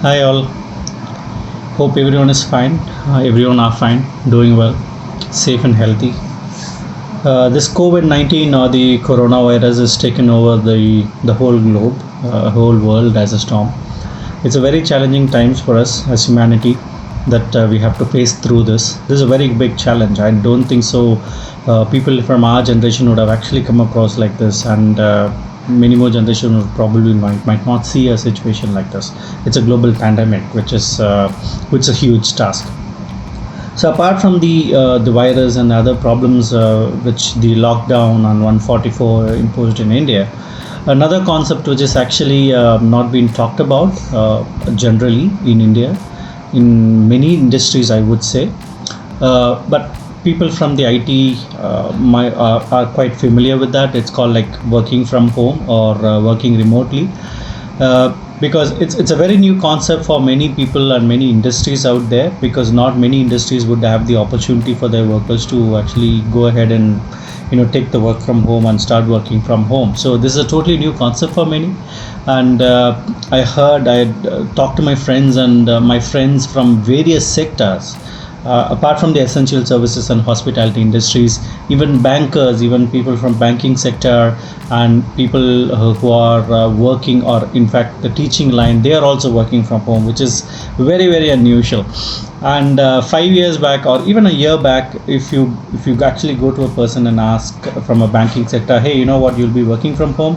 Hi all. Hope everyone is fine. Everyone are fine, doing well, safe and healthy. This COVID-19 or the coronavirus has taken over the whole globe, whole world as a storm. It's a very challenging times for us as humanity that we have to face through this. This is a very big challenge. I don't think so. People from our generation would have actually come across like this, and many more generation would probably might not see a situation like this. It's a global pandemic, which is a huge task. So apart from the virus and other problems which the lockdown on 144 imposed in India, another concept which is actually not being talked about generally in India, in many industries, I would say, but people from the IT are quite familiar with that. It's called like working from home or working remotely. Because it's a very new concept for many people and many industries out there, because not many industries would have the opportunity for their workers to actually go ahead and take the work from home and start working from home. So this is a totally new concept for many. And I had talked to my friends, and my friends from various sectors, apart from the essential services and hospitality industries, even bankers, even people from banking sector, and people who are working, or in fact the teaching line, they are also working from home, which is very unusual. And 5 years back, or even a year back, if you actually go to a person and ask from a banking sector, hey, you know what, you'll be working from home,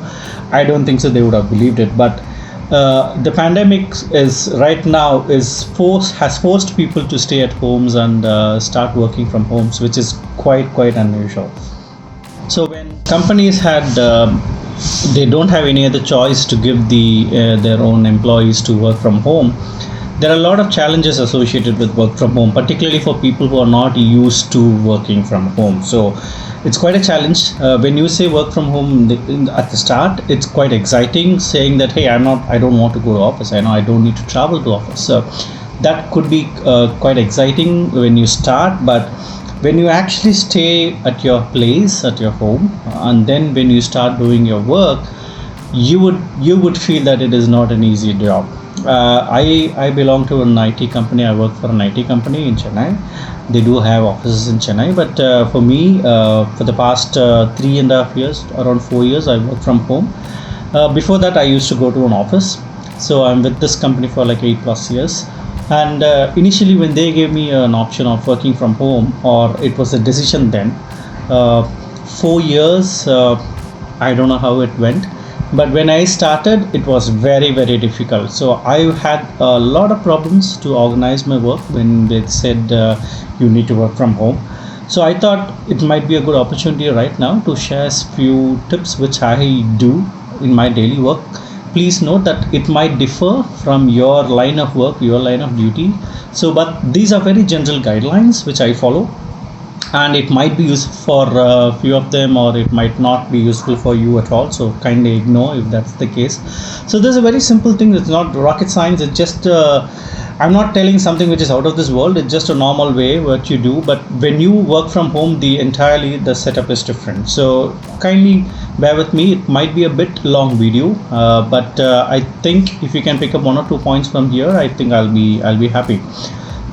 I don't think so they would have believed it. But the pandemic is right now is has forced people to stay at homes and start working from homes, which is quite unusual. So when companies had they don't have any other choice to give their own employees to work from home, there are a lot of challenges associated with work from home, particularly for people who are not used to working from home. So it's quite a challenge. When you say work from home at the start, it's quite exciting, saying that, hey, I don't want to go to office, I don't need to travel to office. So that could be quite exciting when you start. But when you actually stay at your place, at your home, and then when you start doing your work, you would feel that it is not an easy job. I belong to an IT company. I work for an IT company in Chennai. They do have offices in Chennai, but for me, for the past 3.5 years, around 4 years, I work from home. Before that, I used to go to an office. So I'm with this company for like 8+ years. And initially, when they gave me an option of working from home, or it was a decision then, 4 years, I don't know how it went. But when I started, it was very difficult. So I had a lot of problems to organize my work when they said you need to work from home. So I thought it might be a good opportunity right now to share a few tips which I do in my daily work. Please note that it might differ from your line of work, your line of duty. So, but these are very general guidelines which I follow, and it might be useful for a few of them, or it might not be useful for you at all, so kindly ignore if that's the case. So there's a very simple thing. It's not rocket science. It's just I'm not telling something which is out of this world. It's just a normal way what you do. But when you work from home, the setup is different. So kindly bear with me. It might be a bit long video, but I think if you can pick up 1 or 2 points from here, I think I'll be happy.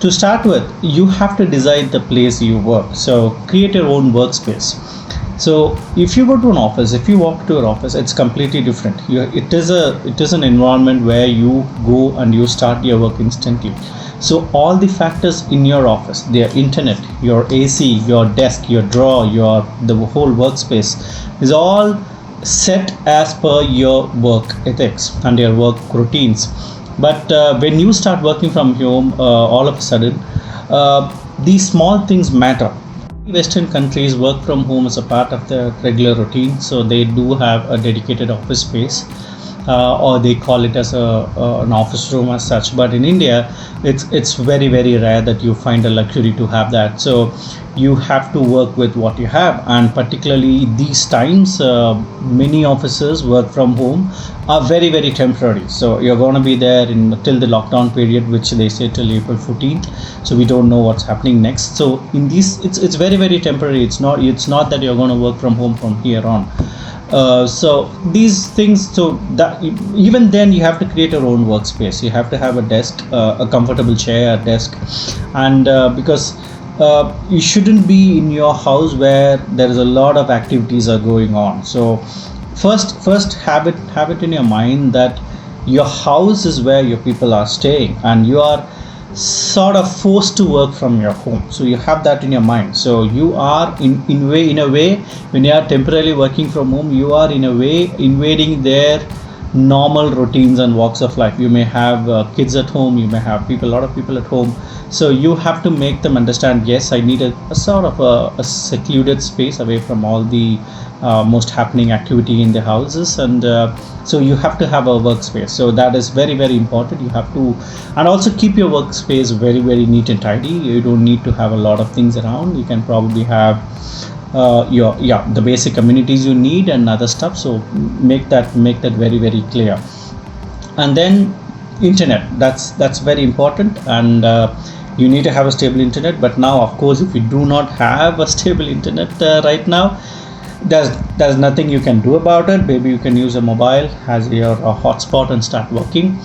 To start with, you have to decide the place you work. So create your own workspace. So if you go to an office, if you walk to an office, it's completely different. It is an environment where you go and you start your work instantly. So all the factors in your office, their internet, your AC, your desk, your drawer, the whole workspace is all set as per your work ethics and your work routines. But when you start working from home, all of a sudden, these small things matter. Western countries, work from home is a part of their regular routine, so they do have a dedicated office space, or they call it as an office room as such. But in India, it's very rare that you find a luxury to have that. So you have to work with what you have, and particularly these times, many offices work from home are very temporary. So you're going to be there till the lockdown period, which they say till April 14th. So we don't know what's happening next. So in these, it's very temporary. It's not that you're going to work from home from here on. So these things, so that even then you have to create your own workspace. You have to have a desk, a comfortable chair, a desk, and because you shouldn't be in your house where there is a lot of activities are going on. So first have it in your mind that your house is where your people are staying, and you are sort of forced to work from your home. So you have that in your mind. So you are in a way, when you are temporarily working from home, you are in a way invading their normal routines and walks of life. You may have kids at home, you may have people, a lot of people at home. So you have to make them understand, yes, I need a sort of a secluded space away from all the most happening activity in the houses. And so you have to have a workspace. So that is very very important. You have to, and also keep your workspace very very neat and tidy. You don't need to have a lot of things around. You can probably have your, yeah, the basic amenities you need and other stuff. So make that very very clear. And then internet, that's very important. And you need to have a stable internet. But now, of course, if you do not have a stable internet right now, there's nothing you can do about it. Maybe you can use a mobile as your hotspot and start working.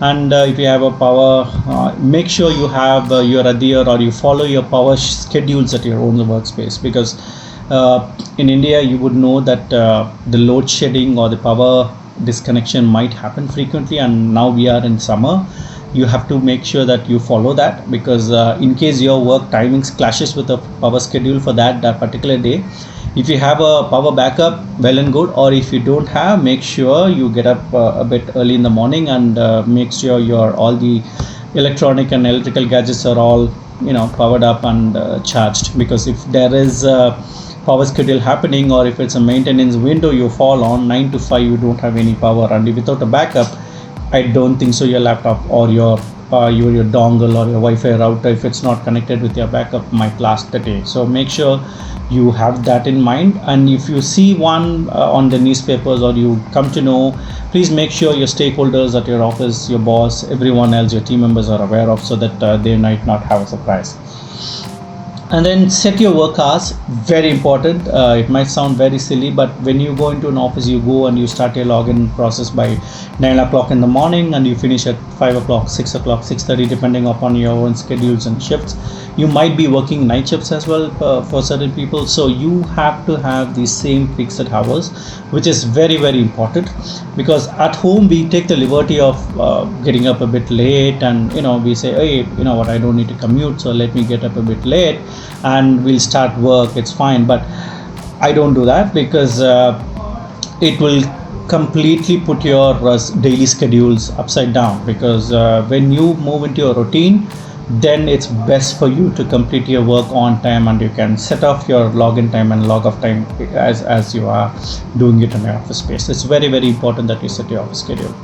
And if you have a power, make sure you have your adhere, or you follow your power schedules at your own workspace. Because in India, you would know that the load shedding or the power disconnection might happen frequently, and now we are in summer. You have to make sure that you follow that, because in case your work timings clashes with the power schedule for that particular day, if you have a power backup, well and good. Or if you don't have, make sure you get up a bit early in the morning, and make sure your all the electronic and electrical gadgets are all powered up and charged. Because if there is power schedule happening, or if it's a maintenance window you fall on 9 to 5, you don't have any power, and without a backup, I don't think so your laptop or your dongle or your Wi-Fi router, if it's not connected with your backup, might last the day. So make sure you have that in mind. And if you see one on the newspapers, or you come to know, please make sure your stakeholders at your office, your boss, everyone else, your team members are aware of, so that they might not have a surprise. And then set your work hours, very important. It might sound very silly, but when you go into an office, you go and you start your login process by 9 o'clock in the morning, and you finish at 5 o'clock, 6 o'clock, 6:30, depending upon your own schedules and shifts. You might be working night shifts as well for certain people. So you have to have the same fixed hours, which is very very important. Because at home we take the liberty of getting up a bit late, and we say, hey, what, I don't need to commute, so let me get up a bit late and we'll start work, it's fine. But I don't do that, because it will completely put your daily schedules upside down. Because when you move into your routine, then it's best for you to complete your work on time, and you can set off your login time and log off time as you are doing it in your office space. It's very very important that you set your office schedule,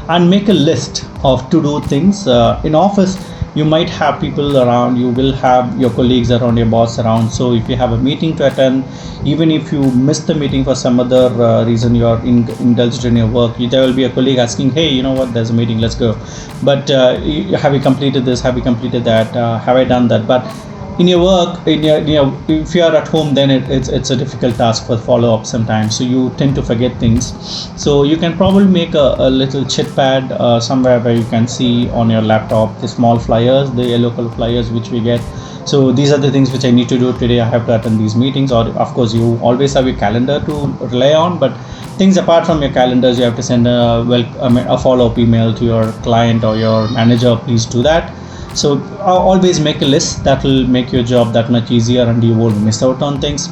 and make a list of to do things. In office, you might have people around, you will have your colleagues around, your boss around. So if you have a meeting to attend, even if you miss the meeting for some other reason, you are indulged in your work, there will be a colleague asking, hey, what, there's a meeting, let's go. But have you completed this, have you completed that, have I done that? But in your work, if you are at home, then it's a difficult task for follow-up sometimes. So you tend to forget things. So you can probably make a little chit pad somewhere where you can see on your laptop the small flyers, the yellow color flyers which we get. So these are the things which I need to do today. I have to attend these meetings. Or of course you always have your calendar to rely on, but things apart from your calendars, you have to send a follow-up email to your client or your manager. Please do that. So always make a list. That will make your job that much easier, and you won't miss out on things.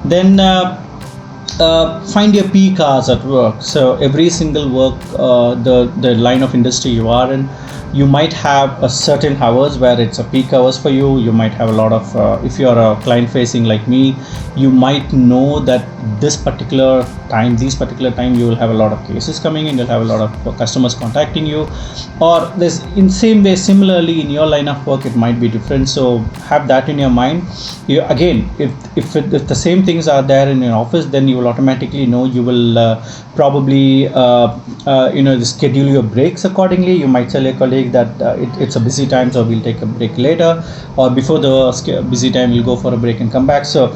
Then find your peak hours at work. So every single work, the line of industry you are in, you might have a certain hours where it's a peak hours for you. You might have a lot of if you're a client facing like me, you might know that this particular time you will have a lot of cases coming in, you'll have a lot of customers contacting you. Or this in same way, similarly in your line of work it might be different. So have that in your mind. You again, if the same things are there in your office, then you will automatically know. You will probably schedule your breaks accordingly. You might tell a colleague that it's a busy time, so we'll take a break later, or before the busy time we'll go for a break and come back. So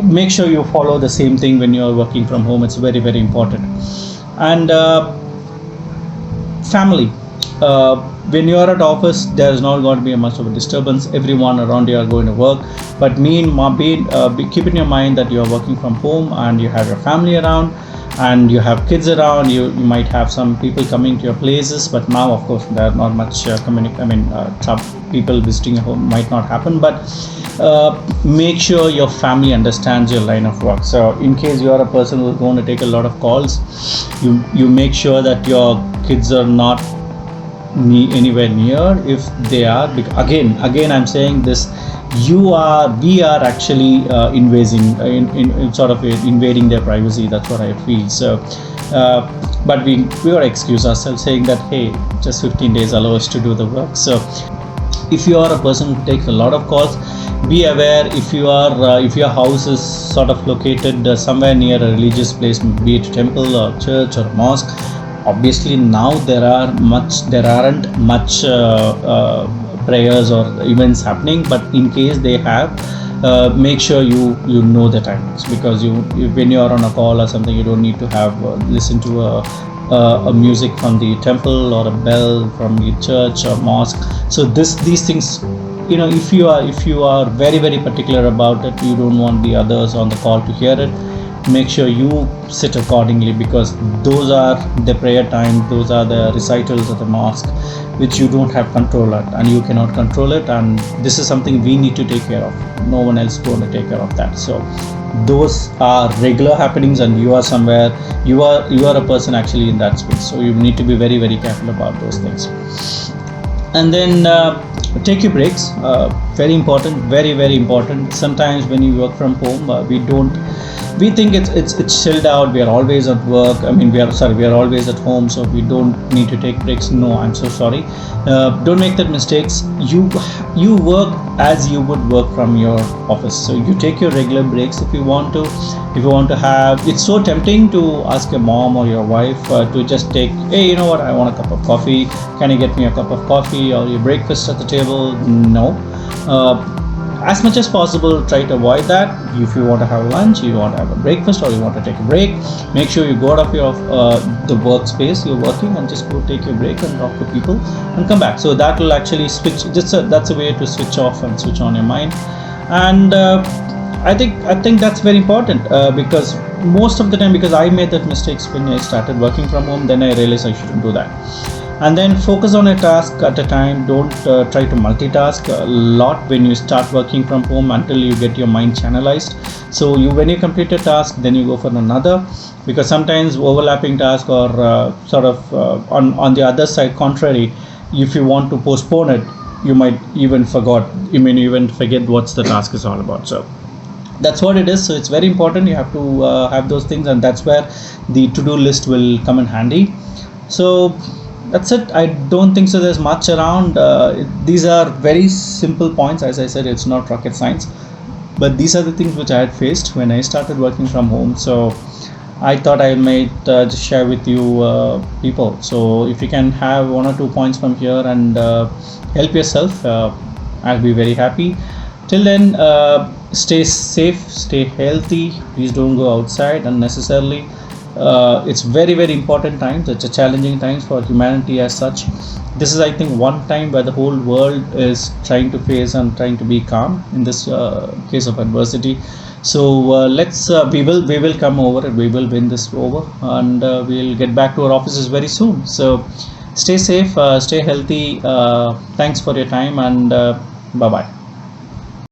make sure you follow the same thing when you are working from home. It's very, very important. And family, when you are at office, there is not going to be much of a disturbance. Everyone around you are going to work, but keep in your mind that you are working from home and you have your family around and you have kids around. You might have some people coming to your places, but now of course there are not much some people visiting your home might not happen, but make sure your family understands your line of work. So in case you are a person who is going to take a lot of calls, you make sure that your kids are not anywhere near. If they are, again I'm saying this, we are actually in sort of invading their privacy. That's what I feel. So but we gotta excuse ourselves saying that, hey, just 15 days allow us to do the work. So if you are a person who takes a lot of calls, be aware. If your house is sort of located somewhere near a religious place, be it a temple or church or mosque, obviously now there aren't much prayers or events happening, but in case they have, make sure you know the timings, because when you are on a call or something, you don't need to have listen to a music from the temple or a bell from the church or mosque. So these things, if you are very, very particular about it, you don't want the others on the call to hear it, make sure you sit accordingly, because those are the prayer time, those are the recitals of the mosque, which you don't have control at, and you cannot control it, and this is something we need to take care of. No one else is going to take care of that. So those are regular happenings, and you are somewhere, you are a person actually in that space, so you need to be very, very careful about those things. And then take your breaks, very important, very, very important. Sometimes when you work from home, we think it's chilled out, we are always at work, we are always at home, so we don't need to take breaks. No, I'm so sorry. Don't make that mistakes. You work as you would work from your office, so you take your regular breaks if you want to have. It's so tempting to ask your mom or your wife to just take, hey, you know what, I want a cup of coffee, can you get me a cup of coffee, or your breakfast at the table. No, as much as possible, try to avoid that. If you want to have lunch, you want to have a breakfast, or you want to take a break, make sure you go out of your the workspace you're working and just go take your break and talk to people and come back. So that will actually switch. That's a way to switch off and switch on your mind. And I think that's very important, because most of the time, because I made that mistakes when I started working from home, then I realized I shouldn't do that. And then focus on a task at a time. Don't try to multitask a lot when you start working from home, until you get your mind channelized. So when you complete a task, then you go for another, because sometimes overlapping task or on the other side, contrary, if you want to postpone it, you might even forget what's the task is all about. So that's what it is. So it's very important. You have to have those things, and that's where the to-do list will come in handy. So that's it. I don't think so there's much around. These are very simple points. As I said, it's not rocket science, but these are the things which I had faced when I started working from home. So I thought I might just share with you people. So if you can have one or 2 points from here and help yourself, I'll be very happy. Till then, stay safe, stay healthy. Please don't go outside unnecessarily. It's very, very important times. It's a challenging times for humanity as such. This is, I think, one time where the whole world is trying to face and trying to be calm in this case of adversity. So we will come over it. We will win this over, and we'll get back to our offices very soon. So stay safe, stay healthy. Thanks for your time, and bye bye.